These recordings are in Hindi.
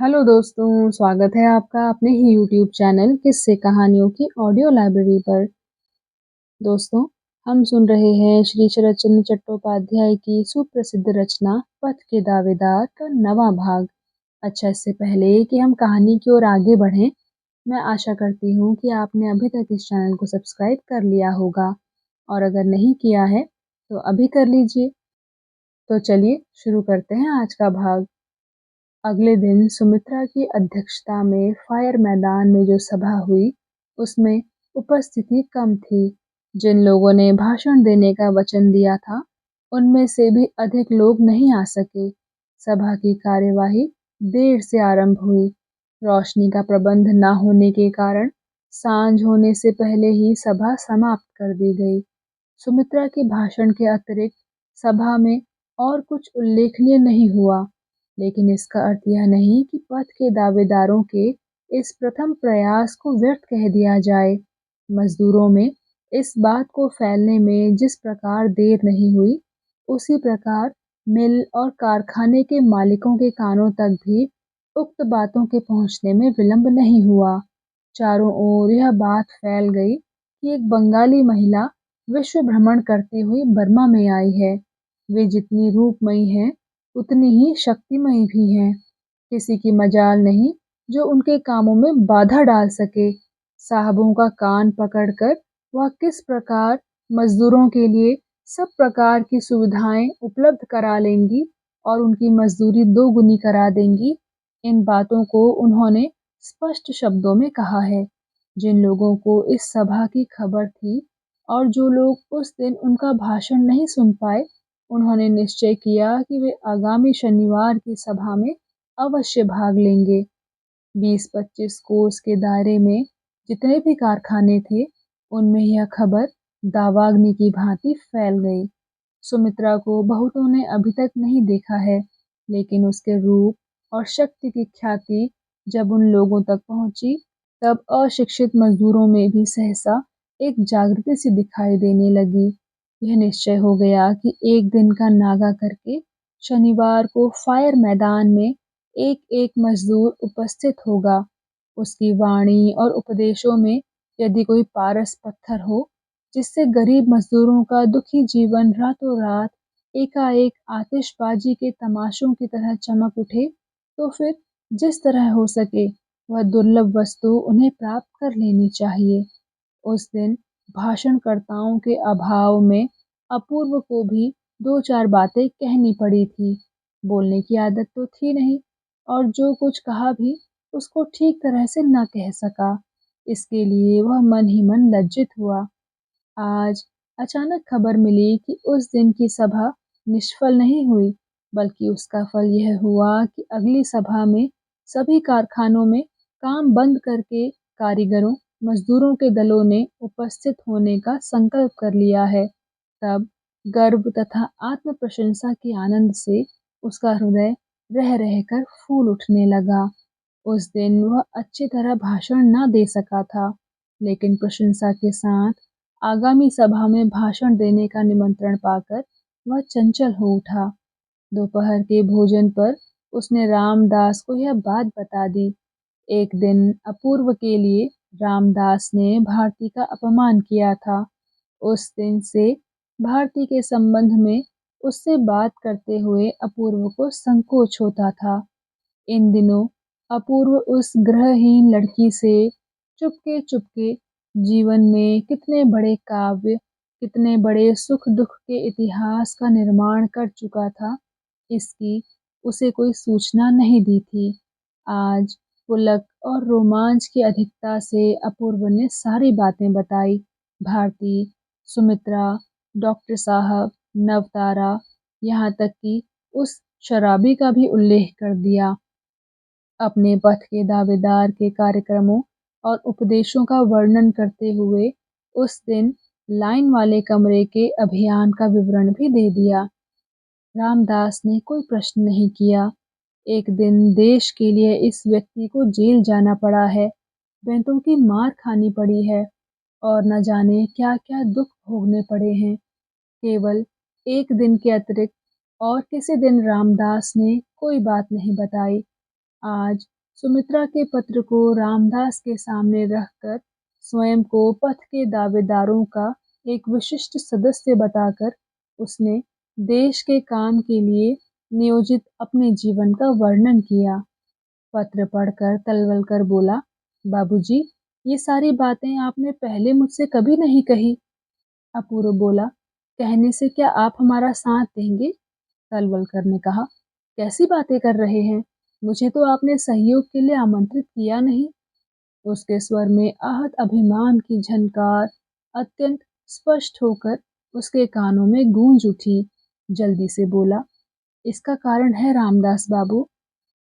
हेलो दोस्तों, स्वागत है आपका अपने ही यूट्यूब चैनल किस्से कहानियों की ऑडियो लाइब्रेरी पर। दोस्तों, हम सुन रहे हैं श्री शरतचंद्र चट्टोपाध्याय की सुप्रसिद्ध रचना पथ के दावेदार का नवा भाग। अच्छा, इससे पहले कि हम कहानी की ओर आगे बढ़ें, मैं आशा करती हूँ कि आपने अभी तक इस चैनल को सब्सक्राइब कर लिया होगा और अगर नहीं किया है तो अभी कर लीजिए। तो चलिए शुरू करते हैं आज का भाग। अगले दिन सुमित्रा की अध्यक्षता में फायर मैदान में जो सभा हुई, उसमें उपस्थिति कम थी। जिन लोगों ने भाषण देने का वचन दिया था, उनमें से भी अधिक लोग नहीं आ सके। सभा की कार्यवाही देर से आरंभ हुई। रोशनी का प्रबंध न होने के कारण सांझ होने से पहले ही सभा समाप्त कर दी गई। सुमित्रा के भाषण के अतिरिक्त सभा में और कुछ उल्लेखनीय नहीं हुआ, लेकिन इसका अर्थ यह नहीं कि पथ के दावेदारों के इस प्रथम प्रयास को व्यर्थ कह दिया जाए। मजदूरों में इस बात को फैलने में जिस प्रकार देर नहीं हुई, उसी प्रकार मिल और कारखाने के मालिकों के कानों तक भी उक्त बातों के पहुंचने में विलंब नहीं हुआ। चारों ओर यह बात फैल गई कि एक बंगाली महिला विश्व भ्रमण करते हुए बर्मा में आई है। वे जितनी रूपमयी हैं, उतनी ही शक्तिमयी भी हैं। किसी की मजाल नहीं जो उनके कामों में बाधा डाल सके। साहबों का कान पकड़कर वह किस प्रकार मजदूरों के लिए सब प्रकार की सुविधाएं उपलब्ध करा लेंगी और उनकी मजदूरी दोगुनी करा देंगी, इन बातों को उन्होंने स्पष्ट शब्दों में कहा है। जिन लोगों को इस सभा की खबर थी और जो लोग उस दिन उनका भाषण नहीं सुन पाए, उन्होंने निश्चय किया कि वे आगामी शनिवार की सभा में अवश्य भाग लेंगे। 20-25 कोस के दायरे में जितने भी कारखाने थे, उनमें यह खबर दावाग्नि की भांति फैल गई। सुमित्रा को बहुतों ने अभी तक नहीं देखा है, लेकिन उसके रूप और शक्ति की ख्याति जब उन लोगों तक पहुंची, तब अशिक्षित मजदूरों में भी सहसा एक जागृति सी दिखाई देने लगी। यह निश्चय हो गया कि एक दिन का नागा करके शनिवार को फायर मैदान में एक एक मजदूर उपस्थित होगा। उसकी वाणी और उपदेशों में यदि कोई पारस पत्थर हो, जिससे गरीब मजदूरों का दुखी जीवन रातों रात एकाएक आतिशबाजी के तमाशों की तरह चमक उठे, तो फिर जिस तरह हो सके वह दुर्लभ वस्तु उन्हें प्राप्त कर लेनी चाहिए। उस दिन भाषणकर्ताओं के अभाव में अपूर्व को भी दो चार बातें कहनी पड़ी थी। बोलने की आदत तो थी नहीं, और जो कुछ कहा भी उसको ठीक तरह से न कह सका। इसके लिए वह मन ही मन लज्जित हुआ। आज अचानक खबर मिली कि उस दिन की सभा निष्फल नहीं हुई, बल्कि उसका फल यह हुआ कि अगली सभा में सभी कारखानों में काम बंद करके कारीगरों, मजदूरों के दलों ने उपस्थित होने का संकल्प कर लिया है। तब गर्व तथा आत्म प्रशंसा के आनंद से उसका हृदय रह रहकर फूल उठने लगा। उस दिन वह अच्छी तरह भाषण न दे सका था, लेकिन प्रशंसा के साथ आगामी सभा में भाषण देने का निमंत्रण पाकर वह चंचल हो उठा। दोपहर के भोजन पर उसने रामदास को यह बात बता दी। एक दिन अपूर्व के लिए रामदास ने भारती का अपमान किया था। उस दिन से भारती के संबंध में उससे बात करते हुए अपूर्व को संकोच होता था। इन दिनों अपूर्व उस गृहहीन लड़की से चुपके चुपके जीवन में कितने बड़े काव्य, कितने बड़े सुख दुख के इतिहास का निर्माण कर चुका था, इसकी उसे कोई सूचना नहीं दी थी। आज पुलक और रोमांच की अधिकता से अपूर्व ने सारी बातें बताई। भारती, सुमित्रा, डॉक्टर साहब, नवतारा, यहाँ तक कि उस शराबी का भी उल्लेख कर दिया। अपने पथ के दावेदार के कार्यक्रमों और उपदेशों का वर्णन करते हुए उस दिन लाइन वाले कमरे के अभियान का विवरण भी दे दिया। रामदास ने कोई प्रश्न नहीं किया। एक दिन देश के लिए इस व्यक्ति को जेल जाना पड़ा है, बैंतों की मार खानी पड़ी है और न जाने क्या क्या दुख भोगने पड़े हैं। केवल एक दिन के अतिरिक्त और किसी दिन रामदास ने कोई बात नहीं बताई। आज सुमित्रा के पत्र को रामदास के सामने रखकर स्वयं को पथ के दावेदारों का एक विशिष्ट सदस्य बताकर उसने देश के काम के लिए नियोजित अपने जीवन का वर्णन किया। पत्र पढ़कर तलवलकर बोला, बाबूजी, ये सारी बातें आपने पहले मुझसे कभी नहीं कही। अपूर्व बोला, कहने से क्या आप हमारा साथ देंगे? तलवलकर ने कहा, कैसी बातें कर रहे हैं? मुझे तो आपने सहयोग के लिए आमंत्रित किया नहीं। उसके स्वर में आहत अभिमान की झनकार अत्यंत स्पष्ट होकर उसके कानों में गूंज उठी। जल्दी से बोला, इसका कारण है रामदास बाबू,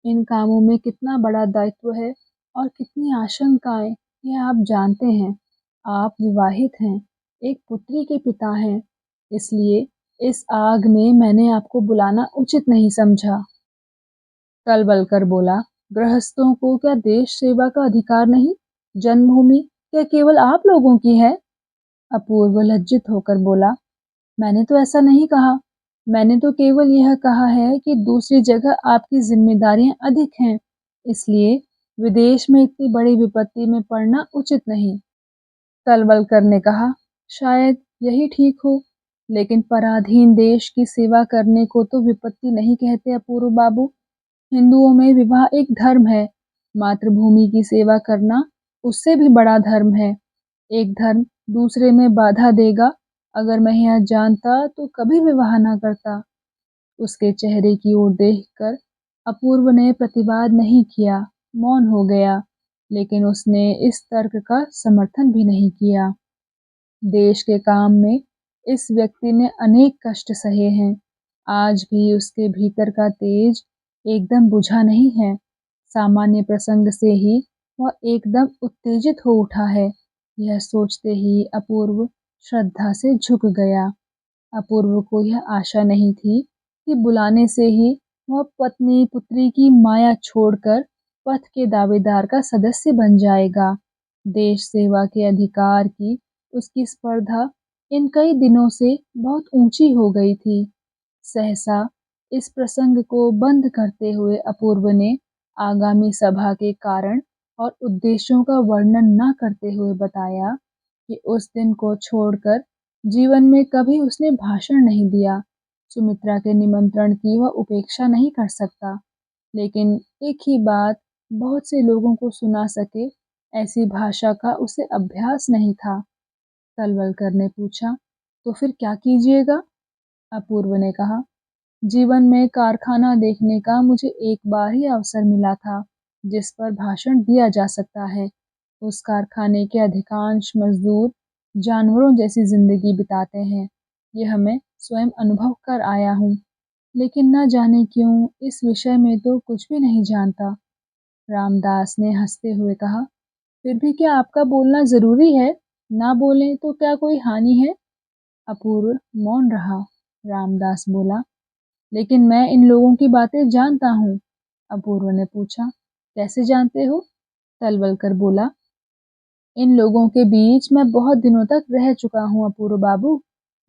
इन कामों में कितना बड़ा दायित्व है और कितनी आशंकाएं, ये आप जानते हैं। आप विवाहित हैं, एक पुत्री के पिता हैं, इसलिए इस आग में मैंने आपको बुलाना उचित नहीं समझा। तलवलकर बोला, गृहस्थों को क्या देश सेवा का अधिकार नहीं? जन्मभूमि क्या केवल आप लोगों की है? अपूर्व लज्जित होकर बोला, मैंने तो ऐसा नहीं कहा। मैंने तो केवल यह कहा है कि दूसरी जगह आपकी जिम्मेदारियां अधिक हैं, इसलिए विदेश में इतनी बड़ी विपत्ति में पड़ना उचित नहीं। तलवलकर ने कहा, शायद यही ठीक हो, लेकिन पराधीन देश की सेवा करने को तो विपत्ति नहीं कहते अपूर्व बाबू। हिंदुओं में विवाह एक धर्म है, मातृभूमि की सेवा करना उससे भी बड़ा धर्म है। एक धर्म दूसरे में बाधा देगा, अगर मैं यह जानता तो कभी विवाह न करता। उसके चेहरे की ओर देखकर अपूर्व ने प्रतिवाद नहीं किया, मौन हो गया, लेकिन उसने इस तर्क का समर्थन भी नहीं किया। देश के काम में इस व्यक्ति ने अनेक कष्ट सहे हैं, आज भी उसके भीतर का तेज एकदम बुझा नहीं है। सामान्य प्रसंग से ही वह एकदम उत्तेजित हो उठा है। यह सोचते ही अपूर्व श्रद्धा से झुक गया। अपूर्व को यह आशा नहीं थी कि बुलाने से ही वह पत्नी पुत्री की माया छोड़कर पथ के दावेदार का सदस्य बन जाएगा। देश सेवा के अधिकार की उसकी स्पर्धा इन कई दिनों से बहुत ऊंची हो गई थी। सहसा इस प्रसंग को बंद करते हुए अपूर्व ने आगामी सभा के कारण और उद्देश्यों का वर्णन न करते हुए बताया कि उस दिन को छोड़कर जीवन में कभी उसने भाषण नहीं दिया। सुमित्रा के निमंत्रण की वह उपेक्षा नहीं कर सकता, लेकिन एक ही बात बहुत से लोगों को सुना सके, ऐसी भाषा का उसे अभ्यास नहीं था। तलवलकर ने पूछा, तो फिर क्या कीजिएगा? अपूर्व ने कहा, जीवन में कारखाना देखने का मुझे एक बार ही अवसर मिला था जिस पर भाषण दिया जा सकता है। उस कारखाने के अधिकांश मजदूर जानवरों जैसी जिंदगी बिताते हैं, यह मैं स्वयं अनुभव कर आया हूँ, लेकिन न जाने क्यों इस विषय में तो कुछ भी नहीं जानता। रामदास ने हंसते हुए कहा, फिर भी क्या आपका बोलना जरूरी है? ना बोलें तो क्या कोई हानि है? अपूर्व मौन रहा। रामदास बोला, लेकिन मैं इन लोगों की बातें जानता हूँ। अपूर्व ने पूछा, कैसे जानते हो? तलवलकर बोला, इन लोगों के बीच मैं बहुत दिनों तक रह चुका हूँ अपूर्व बाबू।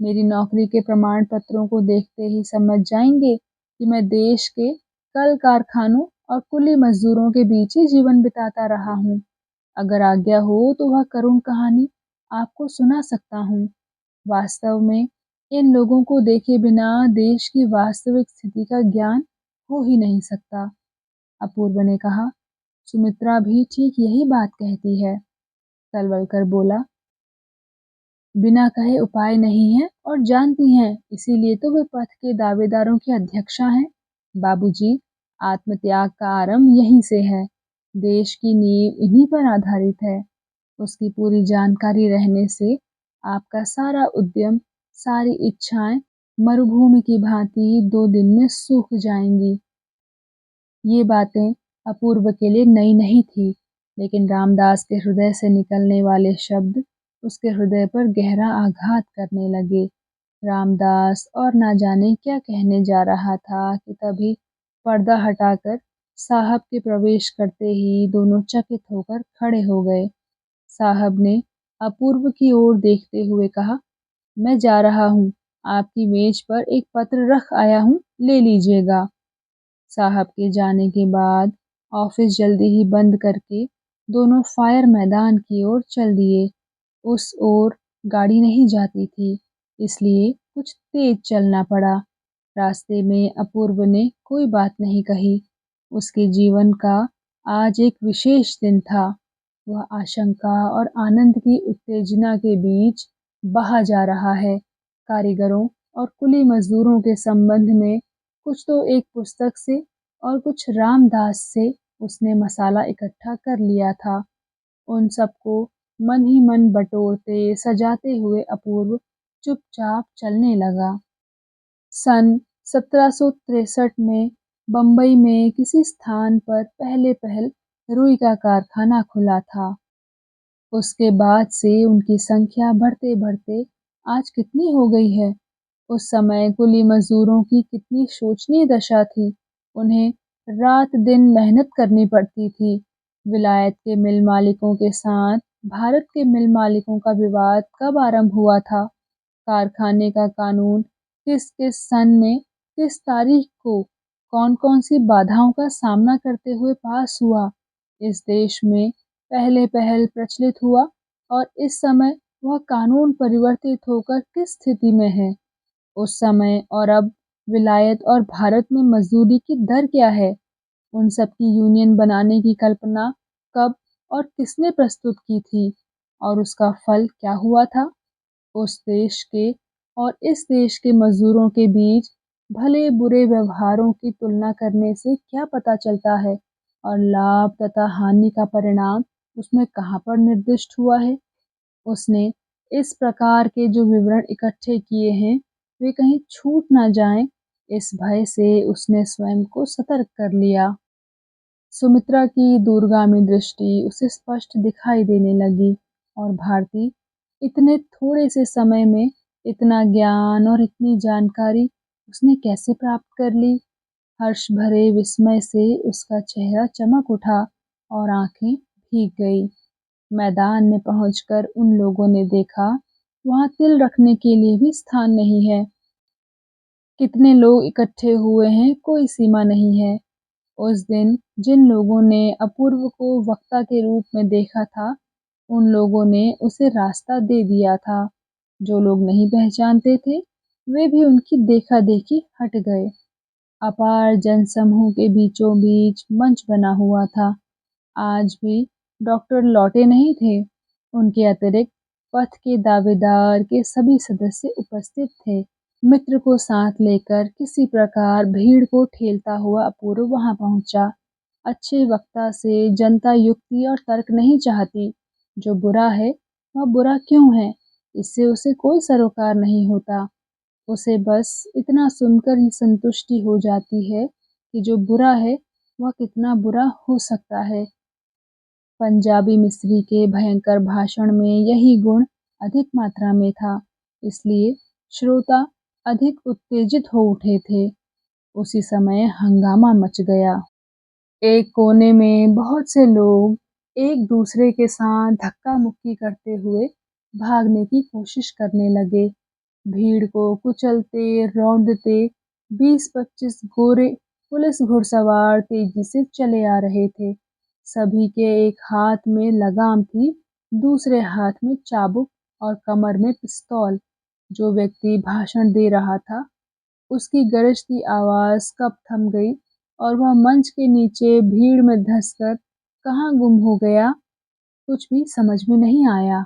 मेरी नौकरी के प्रमाण पत्रों को देखते ही समझ जाएंगे कि मैं देश के कल कारखानों और कुली मजदूरों के बीच ही जीवन बिताता रहा हूँ। अगर आज्ञा हो तो वह करुण कहानी आपको सुना सकता हूँ। वास्तव में इन लोगों को देखे बिना देश की वास्तविक स्थिति का ज्ञान हो ही नहीं सकता। अपूर्व ने कहा, सुमित्रा भी ठीक यही बात कहती है। तलवलकर बोला, बिना कहे उपाय नहीं है और जानती हैं, इसीलिए तो वे पथ के दावेदारों की अध्यक्षा हैं। बाबूजी, आत्मत्याग का आरंभ यहीं से है। देश की नींव इन्हीं पर आधारित है। उसकी पूरी जानकारी रहने से आपका सारा उद्यम, सारी इच्छाएं मरुभूमि की भांति 2 दिन में सूख जाएंगी। ये बातें अपूर्व के लिए नई नहीं थी, लेकिन रामदास के हृदय से निकलने वाले शब्द उसके हृदय पर गहरा आघात करने लगे। रामदास और ना जाने क्या कहने जा रहा था कि तभी पर्दा हटाकर साहब के प्रवेश करते ही दोनों चकित होकर खड़े हो गए। साहब ने अपूर्व की ओर देखते हुए कहा, मैं जा रहा हूँ, आपकी मेज पर एक पत्र रख आया हूँ, ले लीजिएगा। साहब के जाने के बाद ऑफिस जल्दी ही बंद करके दोनों फायर मैदान की ओर चल दिए। उस ओर गाड़ी नहीं जाती थी, इसलिए कुछ तेज चलना पड़ा। रास्ते में अपूर्व ने कोई बात नहीं कही। उसके जीवन का आज एक विशेष दिन था। वह आशंका और आनंद की उत्तेजना के बीच बहा जा रहा है। कारीगरों और कुली मजदूरों के संबंध में कुछ तो एक पुस्तक से और कुछ रामदास से उसने मसाला इकट्ठा कर लिया था। उन सबको मन ही मन बटोरते सजाते हुए अपूर्व चुपचाप चलने लगा। सन 1763 में बम्बई में किसी स्थान पर पहले पहल रुई का कारखाना खुला था। उसके बाद से उनकी संख्या बढ़ते बढ़ते आज कितनी हो गई है। उस समय कुली मजदूरों की कितनी शोचनीय दशा थी। उन्हें रात दिन मेहनत करनी पड़ती थी। विलायत के मिल मालिकों के साथ भारत के मिल मालिकों का विवाद कब आरंभ हुआ था? कारखाने का कानून किस किस सन में किस तारीख को कौन कौन सी बाधाओं का सामना करते हुए पास हुआ? इस देश में पहले पहल प्रचलित हुआ और इस समय वह कानून परिवर्तित होकर किस स्थिति में है? उस समय और अब विलायत और भारत में मजदूरी की दर क्या है? उन सब की यूनियन बनाने की कल्पना कब और किसने प्रस्तुत की थी और उसका फल क्या हुआ था? उस देश के और इस देश के मजदूरों के बीच भले बुरे व्यवहारों की तुलना करने से क्या पता चलता है और लाभ तथा हानि का परिणाम उसमें कहाँ पर निर्दिष्ट हुआ है? उसने इस प्रकार के जो विवरण इकट्ठे किए हैं वे कहीं छूट ना जाएं, इस भय से उसने स्वयं को सतर्क कर लिया। सुमित्रा की दूरगामी दृष्टि उसे स्पष्ट दिखाई देने लगी और भारती इतने थोड़े से समय में इतना ज्ञान और इतनी जानकारी उसने कैसे प्राप्त कर ली? हर्ष भरे विस्मय से उसका चेहरा चमक उठा और आंखें भीग गई। मैदान में पहुंचकर उन लोगों ने देखा वहां तिल रखने के लिए भी स्थान नहीं है। कितने लोग इकट्ठे हुए हैं कोई सीमा नहीं है। उस दिन जिन लोगों ने अपूर्व को वक्ता के रूप में देखा था, उन लोगों ने उसे रास्ता दे दिया था। जो लोग नहीं पहचानते थे, वे भी उनकी देखा-देखी हट गए। अपार जनसमूह के बीचों बीच मंच बना हुआ था। आज भी डॉक्टर लौटे नहीं थे। उनके अतिरिक्त पथ के दावेदार के सभी सदस्य उपस्थित थे। मित्र को साथ लेकर किसी प्रकार भीड़ को ठेलता हुआ अपूर्व वहां पहुंचा। अच्छे वक्ता से जनता युक्ति और तर्क नहीं चाहती। जो बुरा है वह बुरा क्यों है, इससे उसे कोई सरोकार नहीं होता। उसे बस इतना सुनकर ही संतुष्टि हो जाती है कि जो बुरा है वह कितना बुरा हो सकता है। पंजाबी मिस्री के भयंकर भाषण में यही गुण अधिक मात्रा में था, इसलिए श्रोता अधिक उत्तेजित हो उठे थे। उसी समय हंगामा मच गया। एक कोने में बहुत से लोग एक दूसरे के साथ धक्का मुक्की करते हुए भागने की कोशिश करने लगे। भीड़ को कुचलते रौंदते 20-25 गोरे पुलिस घुड़सवार तेजी से चले आ रहे थे। सभी के एक हाथ में लगाम थी, दूसरे हाथ में चाबुक और कमर में पिस्तौल। जो व्यक्ति भाषण दे रहा था उसकी गरजती आवाज कब थम गई और वह मंच के नीचे भीड़ में धंसकर कहाँ गुम हो गया, कुछ भी समझ में नहीं आया।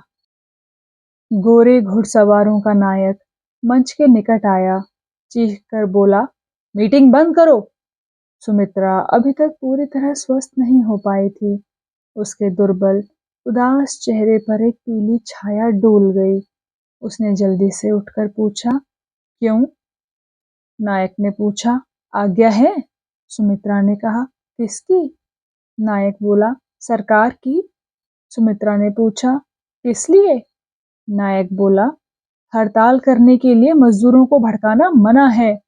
गोरे घुड़सवारों का नायक मंच के निकट आया, चीख कर बोला, मीटिंग बंद करो। सुमित्रा अभी तक पूरी तरह स्वस्थ नहीं हो पाई थी। उसके दुर्बल उदास चेहरे पर एक पीली छाया डोल गई। उसने जल्दी से उठकर पूछा, क्यों? नायक ने पूछा, आज्ञा है? सुमित्रा ने कहा, किसकी? नायक बोला, सरकार की। सुमित्रा ने पूछा, किस लिए? नायक बोला, हड़ताल करने के लिए मजदूरों को भड़काना मना है।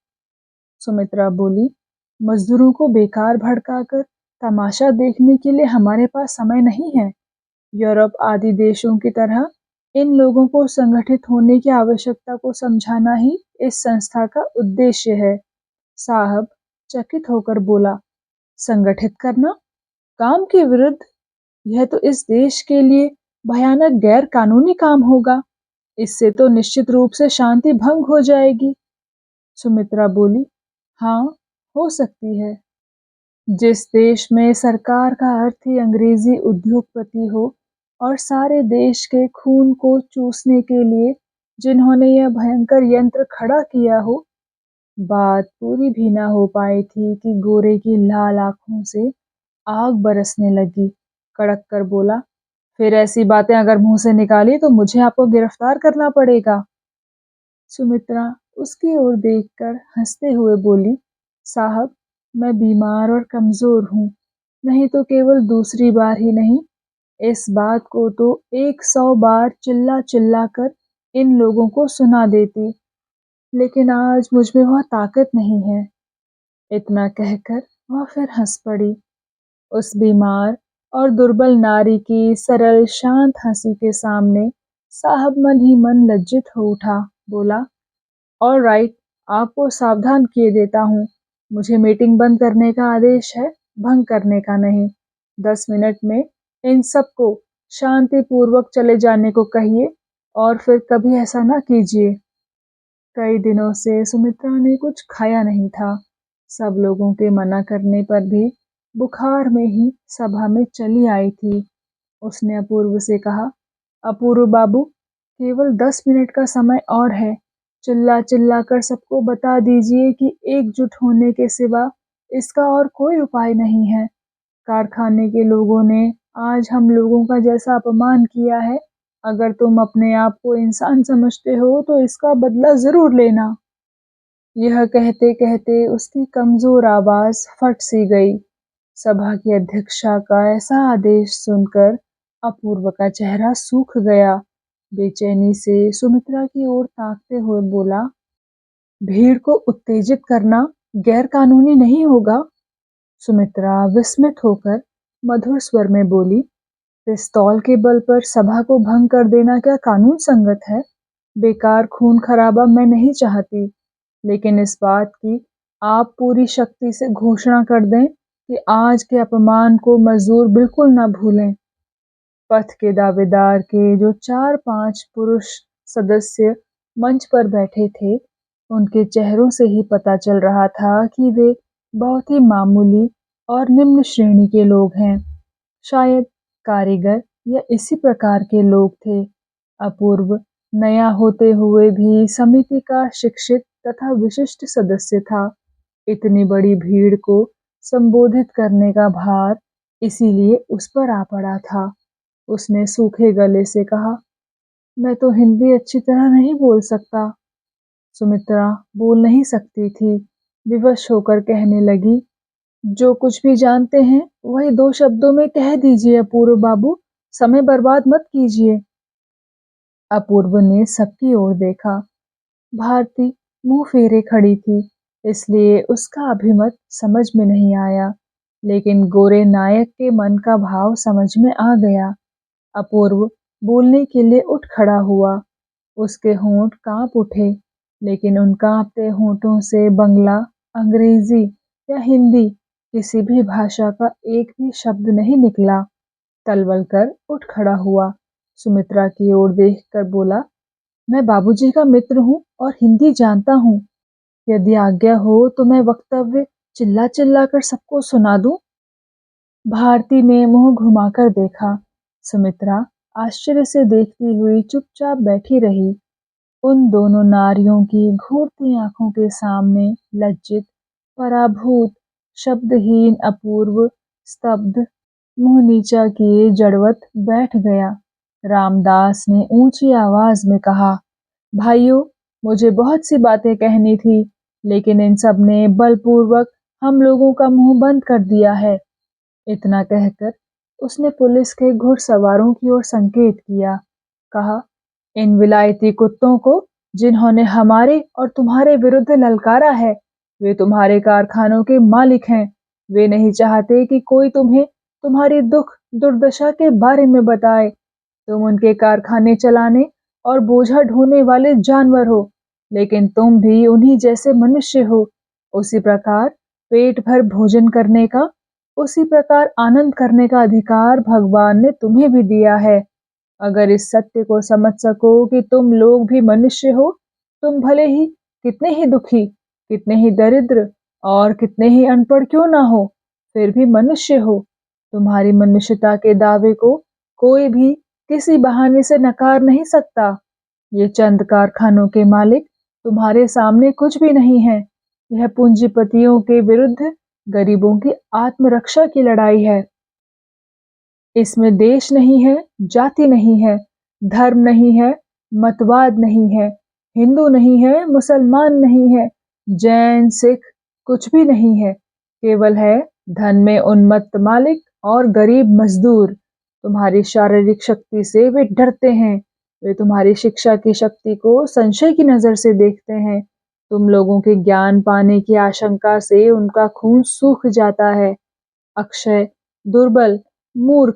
सुमित्रा बोली, मजदूरों को बेकार भड़काकर तमाशा देखने के लिए हमारे पास समय नहीं है। यूरोप आदि देशों की तरह इन लोगों को संगठित होने की आवश्यकता को समझाना ही इस संस्था का उद्देश्य है। साहब चकित होकर बोला, संगठित करना? काम के विरुद्ध? यह तो इस देश के लिए भयानक गैर कानूनी काम होगा। इससे तो निश्चित रूप से शांति भंग हो जाएगी। सुमित्रा बोली, हाँ, हो सकती है। जिस देश में सरकार का अर्थ ही अंग्रेजी उद्योगपति हो और सारे देश के खून को चूसने के लिए जिन्होंने यह भयंकर यंत्र खड़ा किया हो। बात पूरी भी ना हो पाई थी कि गोरे की लाल आंखों से आग बरसने लगी। कड़क कर बोला, फिर ऐसी बातें अगर मुंह से निकाली तो मुझे आपको गिरफ्तार करना पड़ेगा। सुमित्रा उसकी ओर देखकर हंसते हुए बोली, साहब, मैं बीमार और कमजोर हूँ, नहीं तो केवल दूसरी बार ही नहीं, इस बात को तो 100 बार चिल्ला चिल्ला कर इन लोगों को सुना देती, लेकिन आज मुझ में वह ताकत नहीं है। इतना कहकर वह फिर हंस पड़ी। उस बीमार और दुर्बल नारी की सरल शांत हंसी के सामने साहब मन ही मन लज्जित हो उठा। बोला, ऑल राइट, आपको सावधान किए देता हूँ। मुझे मीटिंग बंद करने का आदेश है, भंग करने का नहीं। 10 मिनट में इन सबको शांतिपूर्वक चले जाने को कहिए और फिर कभी ऐसा ना कीजिए। कई दिनों से सुमित्रा ने कुछ खाया नहीं था। सब लोगों के मना करने पर भी बुखार में ही सभा में चली आई थी। उसने अपूर्व से कहा, अपूर्व बाबू, केवल 10 मिनट का समय और है। चिल्ला चिल्ला कर सबको बता दीजिए कि एकजुट होने के सिवा इसका और कोई उपाय नहीं है। कारखाने के लोगों ने आज हम लोगों का जैसा अपमान किया है, अगर तुम अपने आप को इंसान समझते हो तो इसका बदला जरूर लेना। यह कहते कहते उसकी कमजोर आवाज फट सी गई। सभा की अध्यक्षा का ऐसा आदेश सुनकर अपूर्व का चेहरा सूख गया। बेचैनी से सुमित्रा की ओर ताकते हुए बोला, भीड़ को उत्तेजित करना गैर कानूनी नहीं होगा? सुमित्रा विस्मित होकर मधुर स्वर में बोली, पिस्तौल के बल पर सभा को भंग कर देना क्या कानून संगत है? बेकार खून खराबा मैं नहीं चाहती, लेकिन इस बात की आप पूरी शक्ति से घोषणा कर दें कि आज के अपमान को मजदूर बिल्कुल न भूलें। पथ के दावेदार के जो 4-5 पुरुष सदस्य मंच पर बैठे थे, उनके चेहरों से ही पता चल रहा था कि वे बहुत ही मामूली और निम्न श्रेणी के लोग हैं। शायद कारीगर या इसी प्रकार के लोग थे। अपूर्व नया होते हुए भी समिति का शिक्षित तथा विशिष्ट सदस्य था। इतनी बड़ी भीड़ को संबोधित करने का भार इसीलिए उस पर आ पड़ा था। उसने सूखे गले से कहा, मैं तो हिंदी अच्छी तरह नहीं बोल सकता। सुमित्रा बोल नहीं सकती थी। विवश होकर कहने लगी, जो कुछ भी जानते हैं वही 2 शब्दों में कह दीजिए अपूर्व बाबू, समय बर्बाद मत कीजिए। अपूर्व ने सबकी ओर देखा। भारती मुंह फेरे खड़ी थी, इसलिए उसका अभिमत समझ में नहीं आया, लेकिन गोरे नायक के मन का भाव समझ में आ गया। अपूर्व बोलने के लिए उठ खड़ा हुआ। उसके होंठ कांप उठे, लेकिन उन कांपते होंठों से बंगला, अंग्रेजी या हिंदी किसी भी भाषा का एक भी शब्द नहीं निकला। तलवलकर उठ खड़ा हुआ, सुमित्रा की ओर देखकर बोला, मैं बाबूजी का मित्र हूँ और हिंदी जानता हूँ। यदि आज्ञा हो तो मैं वक्तव्य चिल्ला चिल्ला कर सबको सुना दूं। भारती ने मुंह घुमाकर देखा। सुमित्रा आश्चर्य से देखती हुई चुपचाप बैठी रही। उन दोनों नारियों की घूरती आंखों के सामने लज्जित, पराभूत, शब्दहीन अपूर्व स्तब्ध, मुंह नीचा किए जड़वत बैठ गया। रामदास ने ऊंची आवाज में कहा, भाइयों, मुझे बहुत सी बातें कहनी थी, लेकिन इन सब ने बलपूर्वक हम लोगों का मुंह बंद कर दिया है। इतना कहकर उसने पुलिस के घुड़सवारों की ओर संकेत किया। कहा, इन विलायती कुत्तों को जिन्होंने हमारे और तुम्हारे विरुद्ध ललकारा है, वे तुम्हारे कारखानों के मालिक हैं। वे नहीं चाहते कि कोई तुम्हें तुम्हारी दुख दुर्दशा के बारे में बताए। तुम उनके कारखाने चलाने और बोझा ढोने वाले जानवर हो, लेकिन तुम भी उन्हीं जैसे मनुष्य हो। उसी प्रकार पेट भर भोजन करने का उसी प्रकार आनंद करने का अधिकार भगवान ने तुम्हें भी दिया है। अगर इस सत्य को समझ सको कि तुम लोग भी मनुष्य हो, तुम भले ही कितने ही दुखी, कितने ही दरिद्र और कितने ही अनपढ़ क्यों ना हो, फिर भी मनुष्य हो। तुम्हारी मनुष्यता के दावे को कोई भी किसी बहाने से नकार नहीं सकता। ये चंद कारखानों के मालिक तुम्हारे सामने कुछ भी नहीं है। यह पूंजीपतियों के विरुद्ध गरीबों की आत्मरक्षा की लड़ाई है। इसमें देश नहीं है, जाति नहीं है, धर्म नहीं है, मतवाद नहीं है, हिंदू नहीं है, मुसलमान नहीं है, जैन, सिख कुछ भी नहीं है। केवल है धन में उन्मत्त मालिक और गरीब मजदूर। तुम्हारी शारीरिक शक्ति से वे डरते हैं। वे तुम्हारी शिक्षा की शक्ति को संशय की नजर से देखते हैं। तुम लोगों के ज्ञान पाने की आशंका से उनका खून सूख जाता है। अक्षय, दुर्बल, मूर्ख,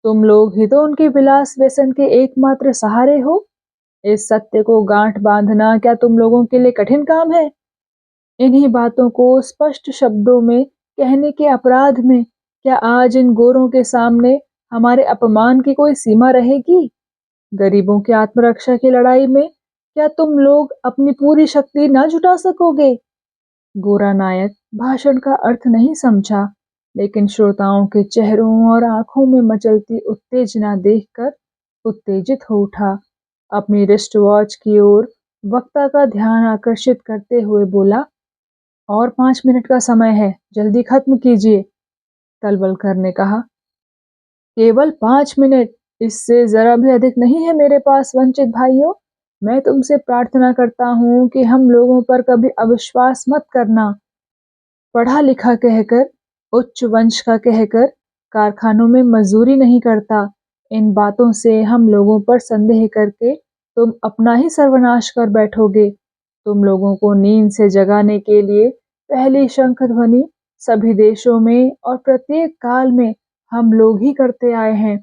तुम लोग ही तो उनके विलास व्यसन के एकमात्र सहारे हो। इस सत्य को गांठ बांधना क्या तुम लोगों के लिए कठिन काम है? इन्हीं बातों को स्पष्ट शब्दों में कहने के अपराध में क्या आज इन गोरों के सामने हमारे अपमान की कोई सीमा रहेगी? गरीबों की आत्मरक्षा की लड़ाई में क्या तुम लोग अपनी पूरी शक्ति न जुटा सकोगे? गोरा नायक भाषण का अर्थ नहीं समझा, लेकिन श्रोताओं के चेहरों और आंखों में मचलती उत्तेजना देखकर उत्तेजित हो उठा। अपनी रिस्ट वॉच की ओर वक्ता का ध्यान आकर्षित करते हुए बोला, और 5 मिनट का समय है, जल्दी खत्म कीजिए। तलवलकर ने कहा, केवल 5 मिनट, इससे जरा भी अधिक नहीं है मेरे पास। वंचित भाइयों, मैं तुमसे प्रार्थना करता हूँ कि हम लोगों पर कभी अविश्वास मत करना। पढ़ा लिखा कहकर, उच्च वंश का कहकर कारखानों में मजदूरी नहीं करता। इन बातों से हम लोगों पर संदेह करके तुम अपना ही सर्वनाश कर बैठोगे। तुम लोगों को नींद से जगाने के लिए पहली शंख ध्वनि सभी देशों में और प्रत्येक काल में हम लोग ही करते आए हैं।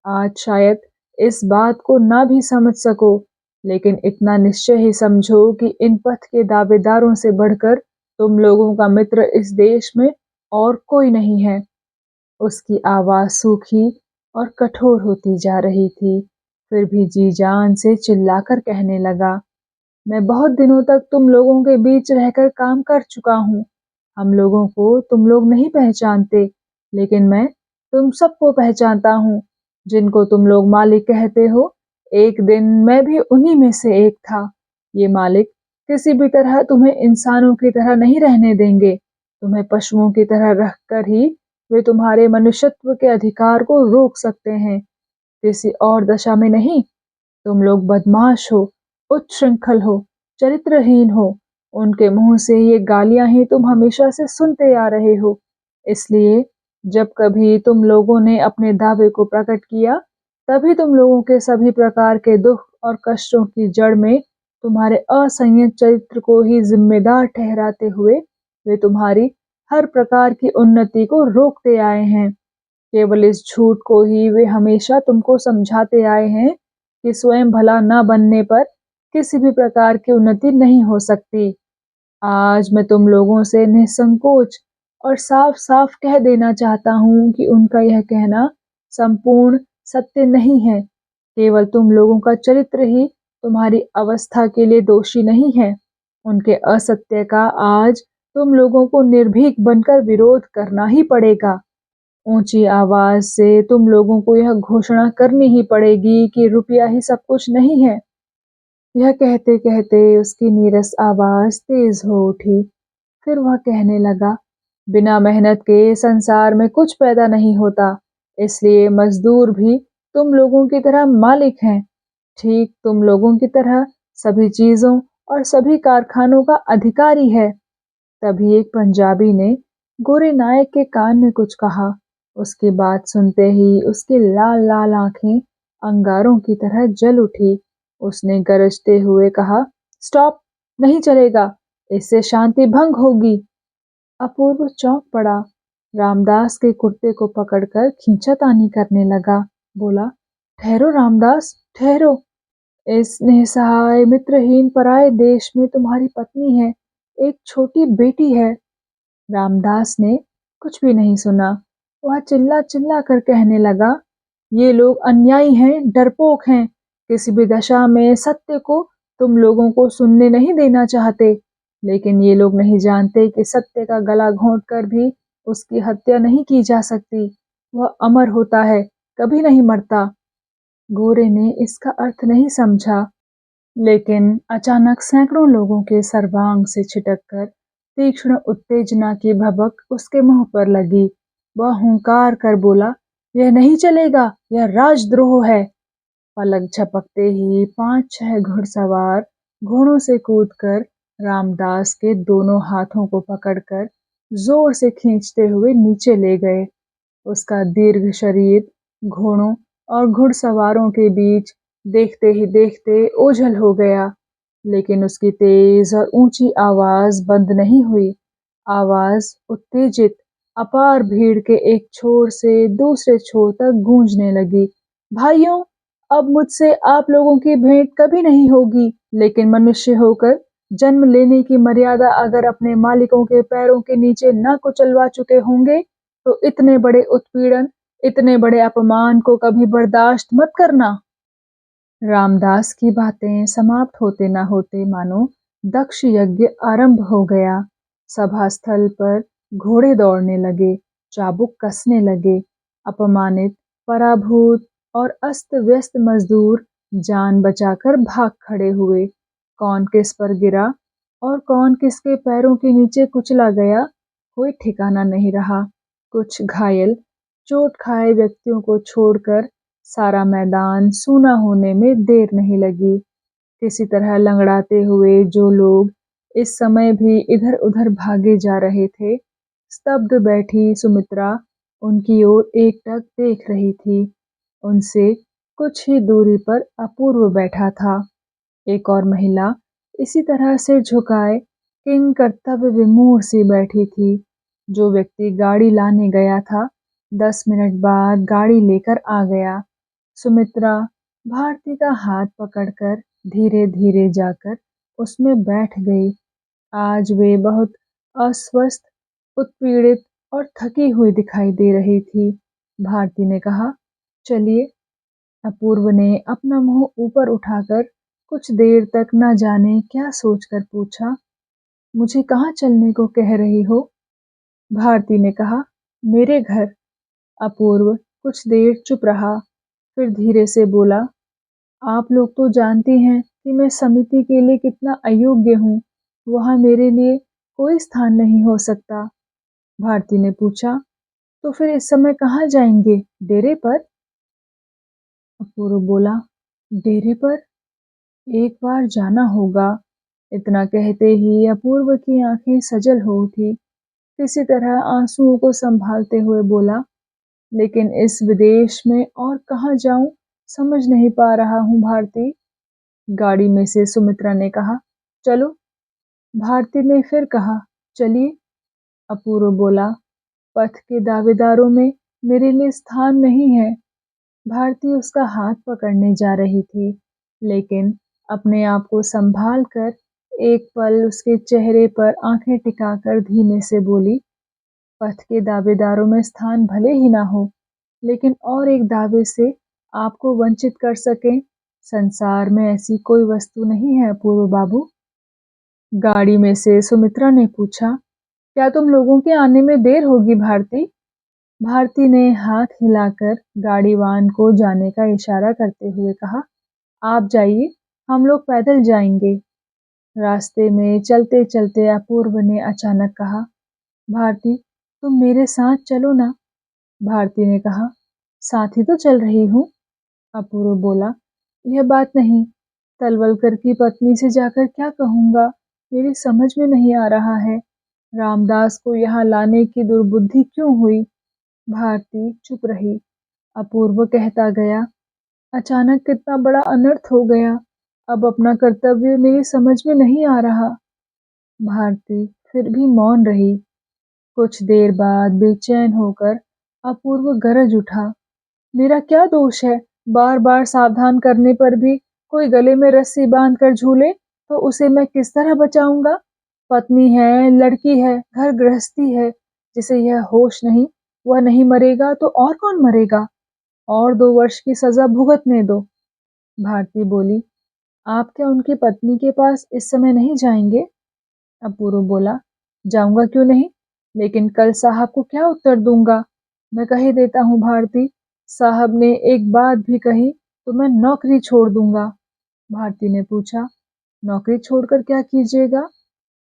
आज शायद इस बात को ना भी समझ सको, लेकिन इतना निश्चय ही समझो कि इन पथ के दावेदारों से बढ़कर तुम लोगों का मित्र इस देश में और कोई नहीं है। उसकी आवाज सूखी और कठोर होती जा रही थी, फिर भी जी जान से चिल्लाकर कहने लगा, मैं बहुत दिनों तक तुम लोगों के बीच रहकर काम कर चुका हूँ। हम लोगों को तुम लोग नहीं पहचानते, लेकिन मैं तुम सबको पहचानता हूँ, जिनको तुम लोग मालिक कहते हो। एक दिन मैं भी उन्हीं में से एक था। ये मालिक किसी भी तरह तुम्हें इंसानों की तरह नहीं रहने देंगे। तुम्हें पशुओं की तरह रखकर ही वे तुम्हारे मनुष्यत्व के अधिकार को रोक सकते हैं, किसी और दशा में नहीं। तुम लोग बदमाश हो, उच्छृंखल हो, चरित्रहीन हो। उनके मुंह से ये गालियां ही तुम हमेशा से सुनते आ रहे हो। इसलिए जब कभी तुम लोगों ने अपने दावे को प्रकट किया, तभी तुम लोगों के सभी प्रकार के दुख और कष्टों की जड़ में तुम्हारे असंयत चरित्र को ही जिम्मेदार ठहराते हुए वे तुम्हारी हर प्रकार की उन्नति को रोकते आए हैं। केवल इस झूठ को ही वे हमेशा तुमको समझाते आए हैं कि स्वयं भला न बनने पर किसी भी प्रकार की उन्नति नहीं हो सकती। आज मैं तुम लोगों से निसंकोच और साफ-साफ कह देना चाहता हूँ कि उनका यह कहना संपूर्ण सत्य नहीं है। केवल तुम लोगों का चरित्र ही तुम्हारी अवस्था के लिए दोषी नहीं है। उनके असत्य का आज तुम लोगों को निर्भीक बनकर विरोध करना ही पड़ेगा। ऊंची आवाज से तुम लोगों को यह घोषणा करनी ही पड़ेगी कि रुपया ही सब कुछ नहीं है। यह कहते कहते उसकी नीरस आवाज तेज हो उठी। फिर वह कहने लगा, बिना मेहनत के संसार में कुछ पैदा नहीं होता, इसलिए मजदूर भी तुम लोगों की तरह मालिक हैं। ठीक तुम लोगों की तरह सभी चीजों और सभी कारखानों का अधिकारी है। तभी एक पंजाबी ने गोरे नायक के कान में कुछ कहा। उसकी बात सुनते ही उसकी लाल लाल आंखें अंगारों की तरह जल उठी। उसने गरजते हुए कहा, स्टॉप, नहीं चलेगा, इससे शांति भंग होगी। अपूर्व चौंक पड़ा। रामदास के कुर्ते को पकड़कर खींचातानी करने लगा। बोला, ठहरो रामदास, ठहरो। इस निसहाय मित्रहीन पराये देश में तुम्हारी पत्नी है, एक छोटी बेटी है। रामदास ने कुछ भी नहीं सुना। वह चिल्ला चिल्ला कर कहने लगा, ये लोग अन्यायी हैं, डरपोक हैं। किसी भी दशा में सत्य को तुम लोगों को सुनने नहीं देना चाहते। लेकिन ये लोग नहीं जानते कि सत्य का गला घोंट कर भी उसकी हत्या नहीं की जा सकती। वह अमर होता है, कभी नहीं मरता। गोरे ने इसका अर्थ नहीं समझा, लेकिन अचानक सैकड़ों लोगों के सर्वांग से छिटककर तीक्ष्ण उत्तेजना की भभक उसके मुंह पर लगी। वह हुंकार कर बोला, यह नहीं चलेगा, यह राजद्रोह है। पलक झपकते ही 5-6 घुड़सवार घोड़ों से कूदकर रामदास के दोनों हाथों को पकड़कर जोर से खींचते हुए नीचे ले गए। उसका दीर्घ शरीर घोड़ों और घुड़सवारों के बीच देखते ही देखते ओझल हो गया, लेकिन उसकी तेज और ऊंची आवाज बंद नहीं हुई। आवाज उत्तेजित अपार भीड़ के एक छोर से दूसरे छोर तक गूंजने लगी। भाइयों, अब मुझसे आप लोगों की भेंट कभी नहीं होगी, लेकिन मनुष्य होकर जन्म लेने की मर्यादा अगर अपने मालिकों के पैरों के नीचे न कुचलवा चुके होंगे, तो इतने बड़े उत्पीड़न, इतने बड़े अपमान को कभी बर्दाश्त मत करना। रामदास की बातें समाप्त होते न होते मानो दक्ष यज्ञ आरंभ हो गया। सभा स्थल पर घोड़े दौड़ने लगे, चाबुक कसने लगे। अपमानित, पराभूत और अस्त व्यस्त मजदूर जान बचाकर भाग खड़े हुए। कौन किस पर गिरा और कौन किसके पैरों के नीचे कुचला गया, कोई ठिकाना नहीं रहा। कुछ घायल, चोट खाए व्यक्तियों को छोड़कर सारा मैदान सूना होने में देर नहीं लगी। किसी तरह लंगड़ाते हुए जो लोग इस समय भी इधर-उधर भागे जा रहे थे, स्तब्ध बैठी सुमित्रा उनकी ओर एकटक देख रही थी। उनसे कुछ ही दूरी पर अपूर्व बैठा था। एक और महिला इसी तरह सिर झुकाए किंग कर्तव्य विमूढ़ सी बैठी थी। जो व्यक्ति गाड़ी लाने गया था, 10 मिनट बाद गाड़ी लेकर आ गया। सुमित्रा भारती का हाथ पकड़कर धीरे धीरे जाकर उसमें बैठ गई। आज वे बहुत अस्वस्थ, उत्पीड़ित और थकी हुई दिखाई दे रही थी। भारती ने कहा, चलिए। अपूर्व ने अपना मुंह ऊपर उठाकर कुछ देर तक न जाने क्या सोचकर पूछा, मुझे कहाँ चलने को कह रही हो? भारती ने कहा, मेरे घर। अपूर्व कुछ देर चुप रहा, फिर धीरे से बोला, आप लोग तो जानते हैं कि मैं समिति के लिए कितना अयोग्य हूँ। वहाँ मेरे लिए कोई स्थान नहीं हो सकता। भारती ने पूछा, तो फिर इस समय कहाँ जाएंगे? डेरे पर? अपूर्व बोला, डेरे पर? एक बार जाना होगा। इतना कहते ही अपूर्व की आंखें सजल हो उठी। किसी तरह आंसुओं को संभालते हुए बोला, लेकिन इस विदेश में और कहाँ जाऊं, समझ नहीं पा रहा हूँ भारती। गाड़ी में से सुमित्रा ने कहा, चलो। भारती ने फिर कहा, चलिए। अपूर्व बोला, पथ के दावेदारों में मेरे लिए स्थान नहीं है। भारती उसका हाथ पकड़ने जा रही थी, लेकिन अपने आप को संभाल कर एक पल उसके चेहरे पर आंखें टिकाकर धीमे से बोली, पथ के दावेदारों में स्थान भले ही ना हो, लेकिन और एक दावे से आपको वंचित कर सकें, संसार में ऐसी कोई वस्तु नहीं है अपूर्व बाबू। गाड़ी में से सुमित्रा ने पूछा, क्या तुम लोगों के आने में देर होगी भारती? भारती ने हाथ हिलाकर गाड़ीवान को जाने का इशारा करते हुए कहा, आप जाइए, हम लोग पैदल जाएंगे। रास्ते में चलते चलते अपूर्व ने अचानक कहा, भारती, तुम मेरे साथ चलो ना। भारती ने कहा, साथ ही तो चल रही हूँ। अपूर्व बोला, यह बात नहीं। तलवलकर की पत्नी से जाकर क्या कहूँगा, मेरी समझ में नहीं आ रहा है। रामदास को यहाँ लाने की दुर्बुद्धि क्यों हुई? भारती चुप रही। अपूर्व कहता गया, अचानक कितना बड़ा अनर्थ हो गया। अब अपना कर्तव्य मेरी समझ में नहीं आ रहा। भारती फिर भी मौन रही। कुछ देर बाद बेचैन होकर अपूर्व गरज उठा, मेरा क्या दोष है? बार बार सावधान करने पर भी कोई गले में रस्सी बांध कर झूले तो उसे मैं किस तरह बचाऊंगा? पत्नी है, लड़की है, घर गृहस्थी है, जिसे यह होश नहीं वह नहीं मरेगा तो और कौन मरेगा? और 2 वर्ष की सज़ा भुगतने दो। भारती बोली, आप क्या उनकी पत्नी के पास इस समय नहीं जाएंगे? अपूर्व बोला, जाऊंगा क्यों नहीं, लेकिन कल साहब को क्या उत्तर दूंगा? मैं कह ही देता हूँ भारती, साहब ने एक बात भी कही तो मैं नौकरी छोड़ दूंगा। भारती ने पूछा, नौकरी छोड़कर क्या कीजिएगा?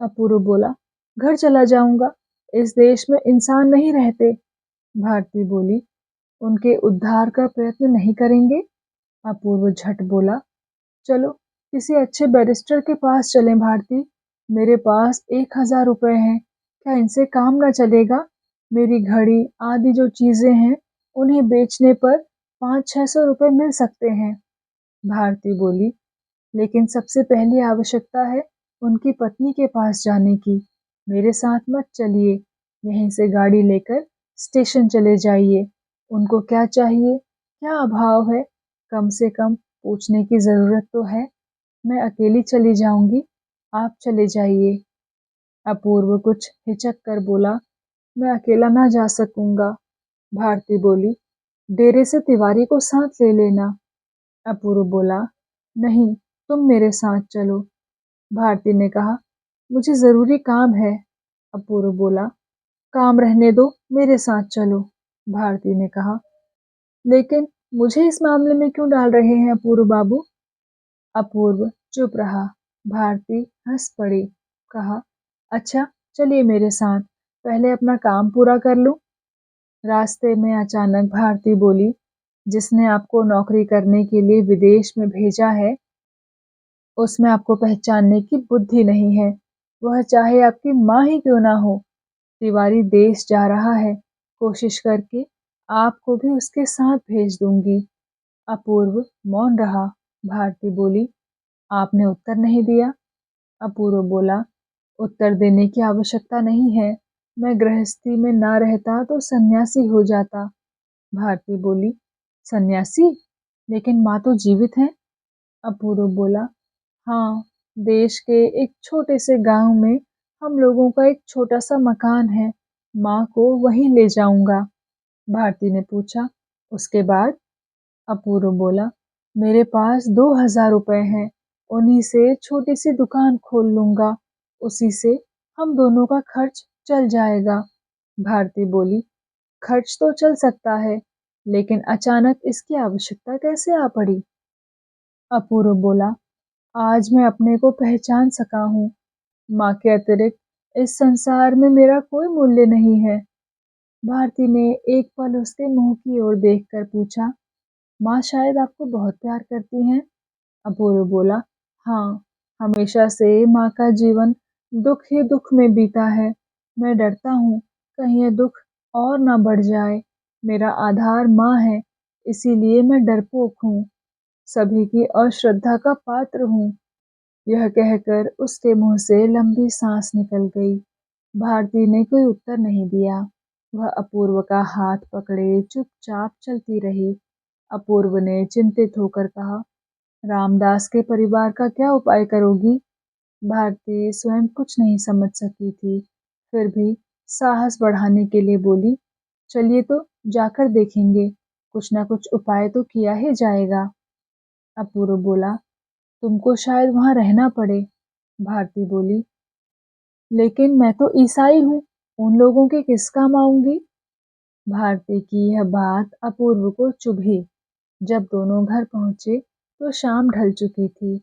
अपूर्व बोला, घर चला जाऊंगा, इस देश में इंसान नहीं रहते। भारती बोली, उनके उद्धार का प्रयत्न नहीं करेंगे? अपूर्व झट बोला, चलो किसी अच्छे बैरिस्टर के पास चलें भारती, मेरे पास 1,000 रुपए हैं, क्या इनसे काम न चलेगा? मेरी घड़ी आदि जो चीजें हैं उन्हें बेचने पर 500-600 रुपए मिल सकते हैं। भारती बोली, लेकिन सबसे पहली आवश्यकता है उनकी पत्नी के पास जाने की। मेरे साथ मत चलिए, यहीं से गाड़ी लेकर स्टेशन चले जाइए। उनको क्या चाहिए, क्या अभाव है, कम से कम पूछने की जरूरत तो है। मैं अकेली चली जाऊंगी, आप चले जाइए। अपूर्व कुछ हिचक कर बोला, मैं अकेला ना जा सकूंगा। भारती बोली, डेरे से तिवारी को साथ ले लेना। अपूर्व बोला, नहीं, तुम मेरे साथ चलो। भारती ने कहा, मुझे जरूरी काम है। अपूर्व बोला, काम रहने दो, मेरे साथ चलो। भारती ने कहा, लेकिन मुझे इस मामले में क्यों डाल रहे हैं अपूर्व बाबू? अपूर्व चुप रहा। भारती हंस पड़ी, कहा, अच्छा चलिए मेरे साथ, पहले अपना काम पूरा कर लूं। रास्ते में अचानक भारती बोली, जिसने आपको नौकरी करने के लिए विदेश में भेजा है उसमें आपको पहचानने की बुद्धि नहीं है, वह चाहे आपकी माँ ही क्यों ना हो। तिवारी देश जा रहा है, कोशिश करके आपको भी उसके साथ भेज दूंगी। अपूर्व मौन रहा। भारती बोली, आपने उत्तर नहीं दिया। अपूर्व बोला, उत्तर देने की आवश्यकता नहीं है, मैं गृहस्थी में ना रहता तो सन्यासी हो जाता। भारती बोली, सन्यासी? लेकिन माँ तो जीवित है। अपूर्व बोला, हाँ, देश के एक छोटे से गांव में हम लोगों का एक छोटा सा मकान है, माँ को वहीं ले जाऊंगा। भारती ने पूछा, उसके बाद? अपूर्व बोला, मेरे पास 2,000 रुपए हैं, उन्हीं से छोटी सी दुकान खोल लूंगा, उसी से हम दोनों का खर्च चल जाएगा। भारती बोली, खर्च तो चल सकता है, लेकिन अचानक इसकी आवश्यकता कैसे आ पड़ी? अपूर्व बोला, आज मैं अपने को पहचान सका हूँ, माँ के अतिरिक्त इस संसार में मेरा कोई मूल्य नहीं है। भारती ने एक पल उसके मुंह की ओर देखकर पूछा, माँ शायद आपको बहुत प्यार करती हैं? अपूर्व बोला, हाँ, हमेशा से माँ का जीवन दुख ही दुख में बीता है। मैं डरता हूँ कहीं ये दुख और ना बढ़ जाए। मेरा आधार माँ है, इसीलिए मैं डरपोक हूँ, सभी की अश्रद्धा का पात्र हूँ। यह कहकर उसके मुंह से लंबी सांस निकल गई। भारती ने कोई उत्तर नहीं दिया। वह अपूर्व का हाथ पकड़े चुपचाप चलती रही। अपूर्व ने चिंतित होकर कहा, रामदास के परिवार का क्या उपाय करोगी? भारती स्वयं कुछ नहीं समझ सकी थी, फिर भी साहस बढ़ाने के लिए बोली, चलिए तो जाकर देखेंगे, कुछ ना कुछ उपाय तो किया ही जाएगा। अपूर्व बोला, तुमको शायद वहां रहना पड़े। भारती बोली, लेकिन मैं तो ईसाई हूँ, उन लोगों के किस काम आऊंगी? भारती की यह बात अपूर्व को चुभी। जब दोनों घर पहुंचे तो शाम ढल चुकी थी।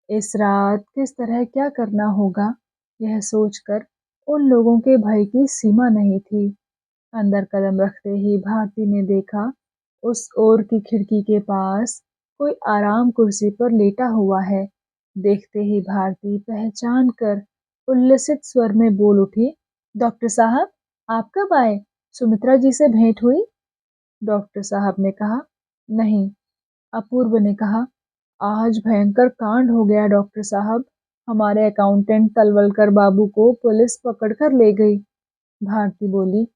इस रात किस तरह क्या करना होगा, यह सोचकर उन लोगों के भय की सीमा नहीं थी। अंदर कदम रखते ही भारती ने देखा, उस ओर की खिड़की के पास कोई आराम कुर्सी पर लेटा हुआ है। देखते ही भारती पहचान कर उल्लसित स्वर में बोल उठी, डॉक्टर साहब, आप कब आए? सुमित्रा जी से भेंट हुई? डॉक्टर साहब ने कहा, नहीं। अपूर्व ने कहा, आज भयंकर कांड हो गया डॉक्टर साहब, हमारे अकाउंटेंट तलवलकर बाबू को पुलिस पकड़ कर ले गई। भारती बोली,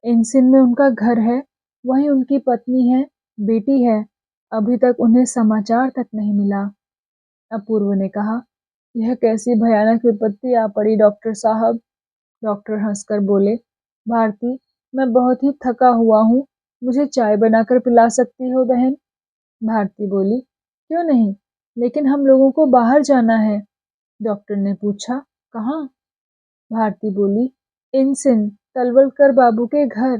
इनसिन में उनका घर है, वहीं उनकी पत्नी है, बेटी है, अभी तक उन्हें समाचार तक नहीं मिला। अपूर्व ने कहा, यह कैसी भयानक विपत्ति आ पड़ी डॉक्टर साहब। डॉक्टर हंसकर बोले, भारती, मैं बहुत ही थका हुआ हूँ, मुझे चाय बनाकर पिला सकती हो बहन? भारती बोली, क्यों नहीं, लेकिन हम लोगों को बाहर जाना है। डॉक्टर ने पूछा, कहाँ? भारती बोली, इनसिन, तलवलकर बाबू के घर।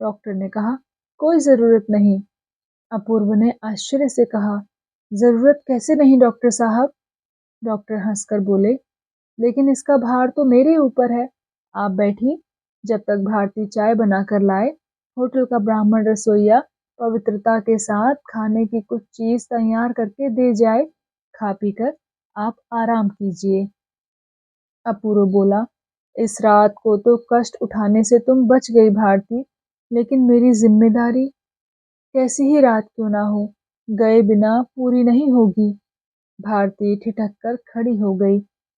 डॉक्टर ने कहा, कोई जरूरत नहीं। अपूर्व ने आश्चर्य से कहा, जरूरत कैसे नहीं डॉक्टर साहब? डॉक्टर हंसकर बोले, लेकिन इसका भार तो मेरे ऊपर है। आप बैठिए, जब तक भारती चाय बनाकर लाए। होटल का ब्राह्मण रसोइया पवित्रता के साथ खाने की कुछ चीज तैयार करके दे जाए। खा पीकर आप आराम कीजिए। अपूर्व बोला, इस रात को तो कष्ट उठाने से तुम बच गई भारती, लेकिन मेरी जिम्मेदारी कैसी ही रात क्यों ना हो, गए बिना पूरी नहीं होगी। भारती ठिठक कर खड़ी हो गई,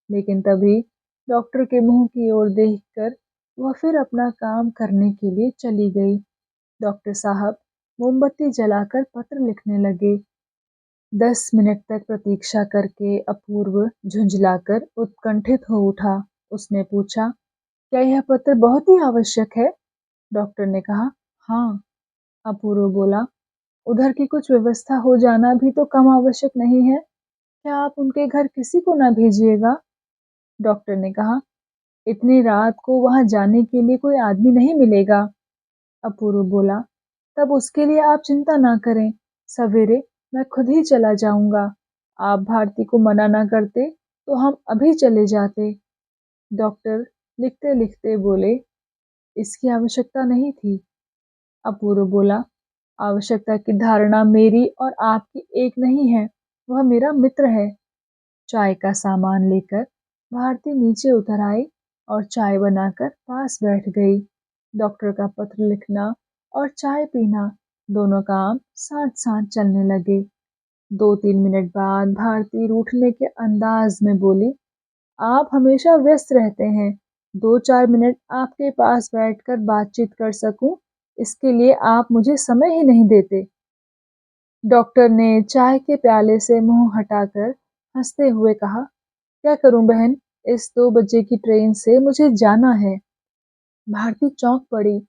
लेकिन तभी डॉक्टर के मुंह की ओर देखकर वह फिर अपना काम करने के लिए चली गई। डॉक्टर साहब मोमबत्ती जलाकर पत्र लिखने लगे। 10 मिनट तक प्रतीक्षा करके अपूर्व झुंझलाकर उत्कंठित हो उठा। उसने पूछा, क्या यह पत्र बहुत ही आवश्यक है? डॉक्टर ने कहा, हाँ। अपूर्व बोला, उधर की कुछ व्यवस्था हो जाना भी तो कम आवश्यक नहीं है। क्या आप उनके घर किसी को ना भेजिएगा? डॉक्टर ने कहा, इतनी रात को वहां जाने के लिए कोई आदमी नहीं मिलेगा। अपूर्व बोला, तब उसके लिए आप चिंता ना करें, सवेरे मैं खुद ही चला जाऊंगा। आप भारती को मना ना करते तो हम अभी चले जाते। डॉक्टर लिखते लिखते बोले, इसकी आवश्यकता नहीं थी। अपूर्व बोला, आवश्यकता की धारणा मेरी और आपकी एक नहीं है, वह मेरा मित्र है। चाय का सामान लेकर भारती नीचे उतर आई और चाय बनाकर पास बैठ गई। डॉक्टर का पत्र लिखना और चाय पीना दोनों काम साथ साथ चलने लगे। 2-3 मिनट बाद भारती रूठने के अंदाज में बोली, आप हमेशा व्यस्त रहते हैं, 2-4 मिनट आपके पास बैठकर बातचीत कर सकूं, इसके लिए आप मुझे समय ही नहीं देते। डॉक्टर ने चाय के प्याले से मुंह हटाकर हंसते हुए कहा, क्या करूं बहन, इस 2 बजे की ट्रेन से मुझे जाना है। भारती चौंक पड़ी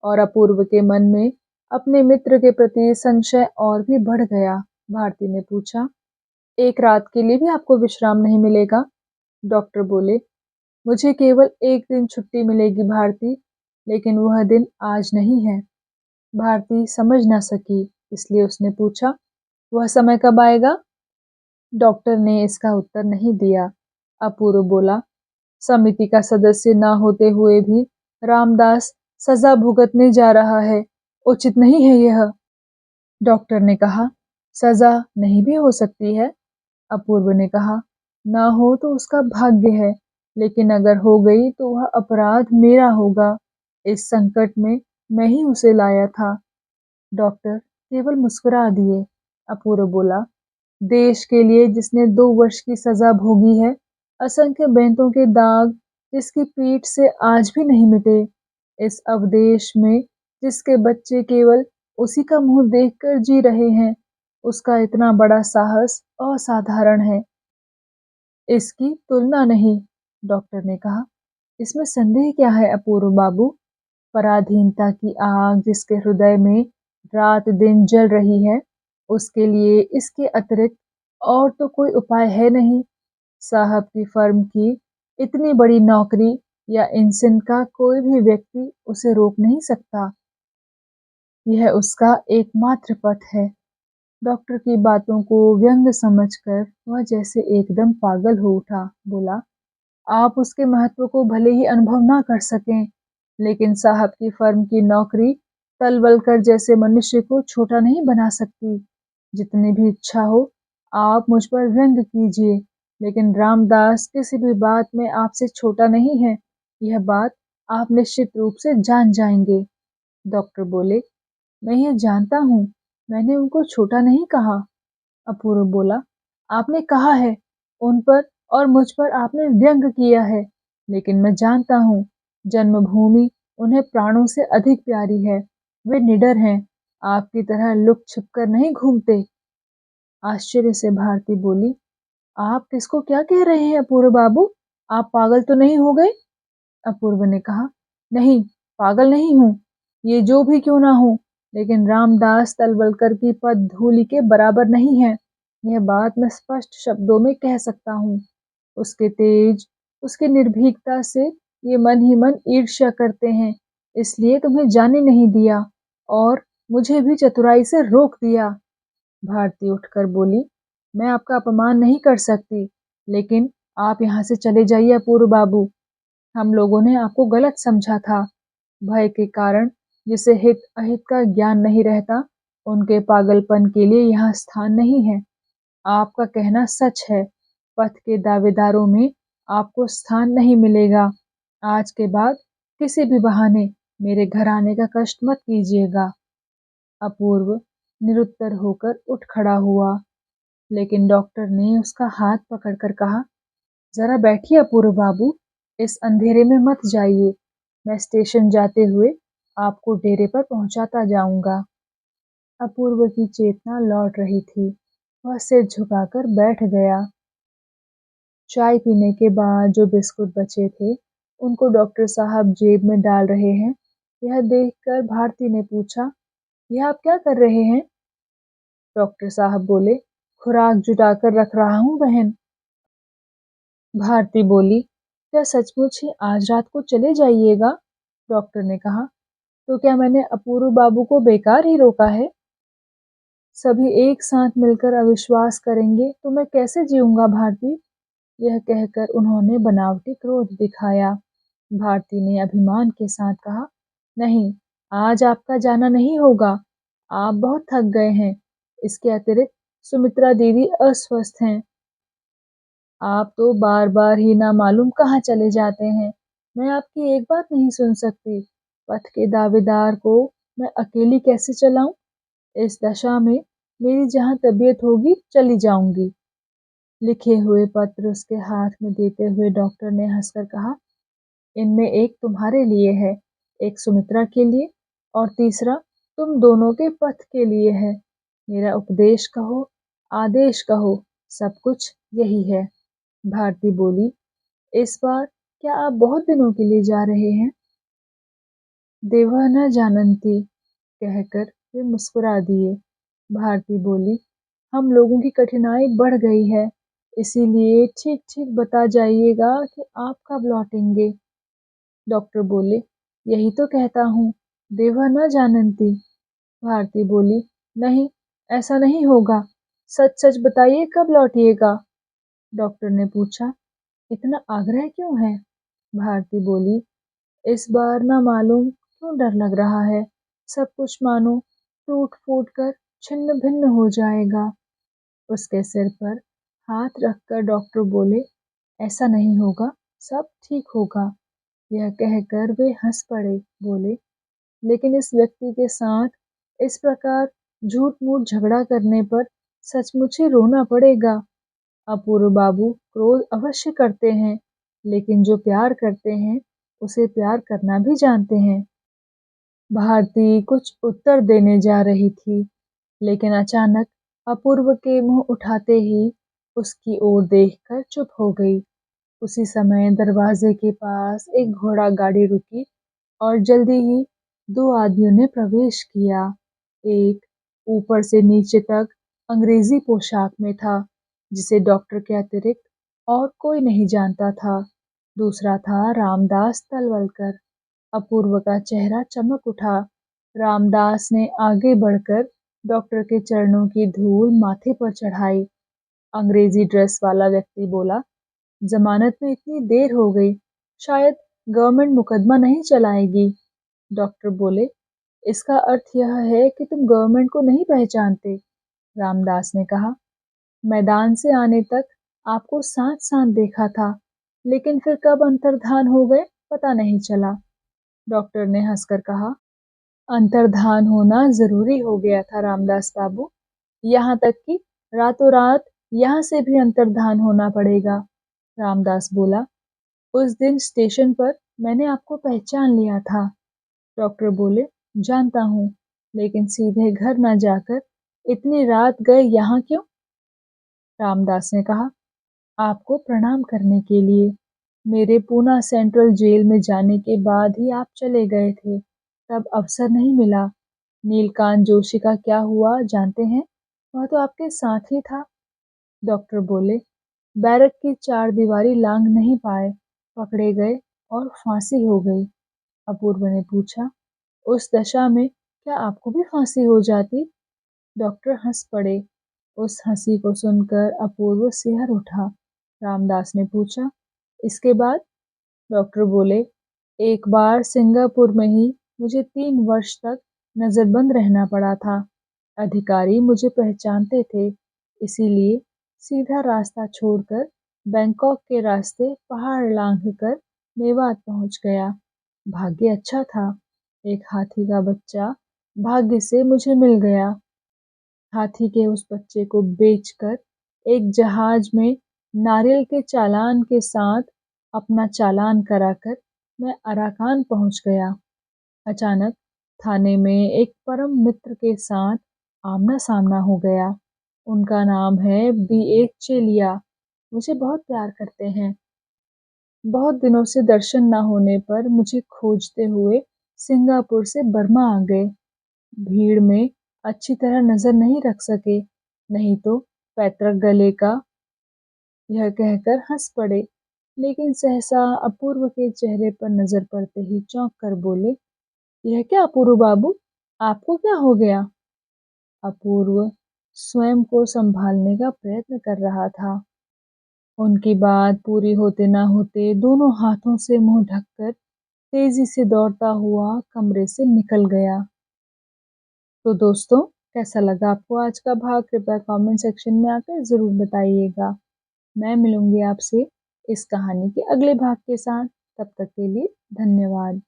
और अपूर्व के मन में अपने मित्र के प्रति संशय और भी बढ़ गया। भारती ने पूछा, एक रात के लिए भी आपको विश्राम नहीं मिलेगा? डॉक्टर बोले, मुझे केवल एक दिन छुट्टी मिलेगी भारती, लेकिन वह दिन आज नहीं है। भारती समझ न सकी, इसलिए उसने पूछा, वह समय कब आएगा? डॉक्टर ने इसका उत्तर नहीं दिया। अपूर्व बोला, समिति का सदस्य ना होते हुए भी रामदास सजा भुगतने जा रहा है, उचित नहीं है यह। डॉक्टर ने कहा, सजा नहीं भी हो सकती है। अपूर्व ने कहा, ना हो तो उसका भाग्य है, लेकिन अगर हो गई तो वह अपराध मेरा होगा। इस संकट में मैं ही उसे लाया था। डॉक्टर केवल मुस्कुरा दिए। अपूर्व बोला, देश के लिए जिसने 2 वर्ष की सजा भोगी है, असंख्य बेंतों के दाग जिसकी पीठ से आज भी नहीं मिटे, इस अवदेश में जिसके बच्चे केवल उसी का मुंह देखकर जी रहे हैं, उसका इतना बड़ा साहस असाधारण है, इसकी तुलना नहीं। डॉक्टर ने कहा, इसमें संदेह क्या है अपूर्व बाबू? पराधीनता की आग जिसके हृदय में रात दिन जल रही है, उसके लिए इसके अतिरिक्त और तो कोई उपाय है नहीं। साहब की फर्म की इतनी बड़ी नौकरी या इनसिन का कोई भी व्यक्ति उसे रोक नहीं सकता। यह उसका एकमात्र पथ है। डॉक्टर की बातों को व्यंग समझकर वह जैसे एकदम पागल हो उठा। बोला, आप उसके महत्व को भले ही अनुभव ना कर सकें, लेकिन साहब की फर्म की नौकरी तलवलकर जैसे मनुष्य को छोटा नहीं बना सकती। जितनी भी इच्छा हो आप मुझ पर व्यंग कीजिए, लेकिन रामदास किसी भी बात में आपसे छोटा नहीं है, यह बात आप निश्चित रूप से जान जाएंगे। डॉक्टर बोले, मैं यह जानता हूँ, मैंने उनको छोटा नहीं कहा। अपूर्व बोला, आपने कहा है, उन पर और मुझ पर आपने व्यंग किया है, लेकिन मैं जानता हूँ, जन्मभूमि उन्हें प्राणों से अधिक प्यारी है। वे निडर हैं, आपकी तरह लुक छिप कर नहीं घूमते। आश्चर्य से भारती बोली, आप किसको क्या कह रहे हैं अपूर्व बाबू? आप पागल तो नहीं हो गए? अपूर्व ने कहा, नहीं, पागल नहीं हूँ, ये जो भी क्यों ना हो, लेकिन रामदास तलवलकर की पद धूलि के बराबर नहीं है। यह बात मैं स्पष्ट शब्दों में कह सकता हूँ। उसके तेज, उसकी निर्भीकता से ये मन ही मन ईर्ष्या करते हैं, इसलिए तुम्हें जाने नहीं दिया और मुझे भी चतुराई से रोक दिया। भारती उठकर बोली, मैं आपका अपमान नहीं कर सकती, लेकिन आप यहाँ से चले जाइए अपूर्व बाबू। हम लोगों ने आपको गलत समझा था। भय के कारण जिसे हित अहित का ज्ञान नहीं रहता, उनके पागलपन के लिए यहाँ स्थान नहीं है। आपका कहना सच है, पथ के दावेदारों में आपको स्थान नहीं मिलेगा। आज के बाद किसी भी बहाने मेरे घर आने का कष्ट मत कीजिएगा। अपूर्व निरुत्तर होकर उठ खड़ा हुआ, लेकिन डॉक्टर ने उसका हाथ पकड़कर कहा, जरा बैठिए अपूर्व बाबू, इस अंधेरे में मत जाइए। मैं स्टेशन जाते हुए आपको डेरे पर पहुंचाता जाऊंगा। अपूर्व की चेतना लौट रही थी। वह सिर झुकाकर बैठ गया। चाय पीने के बाद जो बिस्कुट बचे थे, उनको डॉक्टर साहब जेब में डाल रहे हैं। यह देखकर भारती ने पूछा, यह आप क्या कर रहे हैं? डॉक्टर साहब बोले, खुराक जुटाकर रख रहा हूँ बहन। भारती बोली, क्या सचमुच ही आज रात को चले जाइएगा? डॉक्टर ने कहा, तो क्या मैंने अपूर्व बाबू को बेकार ही रोका है? सभी एक साथ मिलकर अविश्वास करेंगे तो मैं कैसे जीऊंगा भारती? यह कहकर उन्होंने बनावटी क्रोध दिखाया। भारती ने अभिमान के साथ कहा, नहीं, आज आपका जाना नहीं होगा। आप बहुत थक गए हैं। इसके अतिरिक्त सुमित्रा दीदी अस्वस्थ हैं। आप तो बार बार ही ना मालूम कहाँ चले जाते हैं। मैं आपकी एक बात नहीं सुन सकती। पथ के दावेदार को मैं अकेली कैसे चलाऊं? इस दशा में मेरी जहाँ तबीयत होगी चली जाऊंगी। लिखे हुए पत्र उसके हाथ में देते हुए डॉक्टर ने हंसकर कहा, इनमें एक तुम्हारे लिए है, एक सुमित्रा के लिए और तीसरा तुम दोनों के पथ के लिए है। मेरा उपदेश कहो, आदेश कहो, सब कुछ यही है। भारती बोली, इस बार क्या आप बहुत दिनों के लिए जा रहे हैं? देवा न जानंती कहकर वे मुस्कुरा दिए। भारती बोली, हम लोगों की कठिनाई बढ़ गई है, इसीलिए ठीक ठीक बता जाइएगा कि आप कब लौटेंगे। डॉक्टर बोले, यही तो कहता हूँ, देवा न जानंती। भारती बोली, नहीं, ऐसा नहीं होगा। सच सच बताइए कब लौटिएगा। डॉक्टर ने पूछा, इतना आग्रह क्यों है? भारती बोली, इस बार ना मालूम क्यों डर लग रहा है, सब कुछ मानो टूट फूट कर छिन्न भिन्न हो जाएगा। उसके सिर पर हाथ रखकर डॉक्टर बोले, ऐसा नहीं होगा, सब ठीक होगा। यह कहकर वे हंस पड़े, बोले, लेकिन इस व्यक्ति के साथ इस प्रकार झूठ मूठ झगड़ा करने पर सचमुच ही रोना पड़ेगा। अपूर्व बाबू क्रोध अवश्य करते हैं, लेकिन जो प्यार करते हैं उसे प्यार करना भी जानते हैं। भारती कुछ उत्तर देने जा रही थी, लेकिन अचानक अपूर्व के मुंह उठाते ही उसकी ओर देखकर चुप हो गई। उसी समय दरवाजे के पास एक घोड़ा गाड़ी रुकी और जल्दी ही दो आदमियों ने प्रवेश किया। एक ऊपर से नीचे तक अंग्रेजी पोशाक में था, जिसे डॉक्टर के अतिरिक्त और कोई नहीं जानता था। दूसरा था रामदास तलवलकर। अपूर्व का चेहरा चमक उठा। रामदास ने आगे बढ़कर डॉक्टर के चरणों की धूल माथे पर चढ़ाई। अंग्रेजी ड्रेस वाला व्यक्ति बोला, जमानत में इतनी देर हो गई, शायद गवर्नमेंट मुकदमा नहीं चलाएगी। डॉक्टर बोले, इसका अर्थ यह है कि तुम गवर्नमेंट को नहीं पहचानते। रामदास ने कहा, मैदान से आने तक आपको साथ साथ देखा था, लेकिन फिर कब अंतर्धान हो गए पता नहीं चला। डॉक्टर ने हंसकर कहा, अंतर्धान होना जरूरी हो गया था रामदास बाबू, यहाँ तक कि रातों रात यहाँ से भी अंतर्धान होना पड़ेगा। रामदास बोला, उस दिन स्टेशन पर मैंने आपको पहचान लिया था। डॉक्टर बोले, जानता हूँ, लेकिन सीधे घर न जाकर इतनी रात गए यहाँ क्यों? रामदास ने कहा, आपको प्रणाम करने के लिए। मेरे पूना सेंट्रल जेल में जाने के बाद ही आप चले गए थे। तब अवसर नहीं मिला। नीलकांत जोशी का क्या हुआ जानते हैं? वह तो आपके साथ ही था। डॉक्टर बोले, बैरक की चारदीवारी लांघ नहीं पाए, पकड़े गए और फांसी हो गई। अपूर्व ने पूछा, उस दशा में क्या आपको भी फांसी हो जाती? डॉक्टर हंस पड़े। उस हंसी को सुनकर अपूर्व सिहर उठा। रामदास ने पूछा, इसके बाद? डॉक्टर बोले, एक बार सिंगापुर में ही मुझे 3 वर्ष तक नजरबंद रहना पड़ा था। अधिकारी मुझे पहचानते थे, इसीलिए सीधा रास्ता छोड़कर बैंकॉक के रास्ते पहाड़ लांघकर मेवात पहुंच गया। भाग्य अच्छा था, एक हाथी का बच्चा भाग्य से मुझे मिल गया। हाथी के उस बच्चे को बेचकर एक जहाज में नारियल के चालान के साथ अपना चालान कराकर मैं अराकान पहुंच गया। अचानक थाने में एक परम मित्र के साथ आमना सामना हो गया। उनका नाम है B.A. चेलिया। मुझे बहुत प्यार करते हैं। बहुत दिनों से दर्शन न होने पर मुझे खोजते हुए सिंगापुर से बर्मा आ गए। भीड़ में अच्छी तरह नजर नहीं रख सके, नहीं तो पैतृक गले का यह कहकर हंस पड़े, लेकिन सहसा अपूर्व के चेहरे पर नजर पड़ते ही चौंक कर बोले, यह क्या अपूर्व बाबू, आपको क्या हो गया? अपूर्व स्वयं को संभालने का प्रयत्न कर रहा था। उनकी बात पूरी होते ना होते दोनों हाथों से मुंह ढककर तेजी से दौड़ता हुआ कमरे से निकल गया। तो दोस्तों, कैसा लगा आपको आज का भाग? कृपया कमेंट सेक्शन में आकर ज़रूर बताइएगा। मैं मिलूंगी आपसे इस कहानी के अगले भाग के साथ। तब तक के लिए धन्यवाद।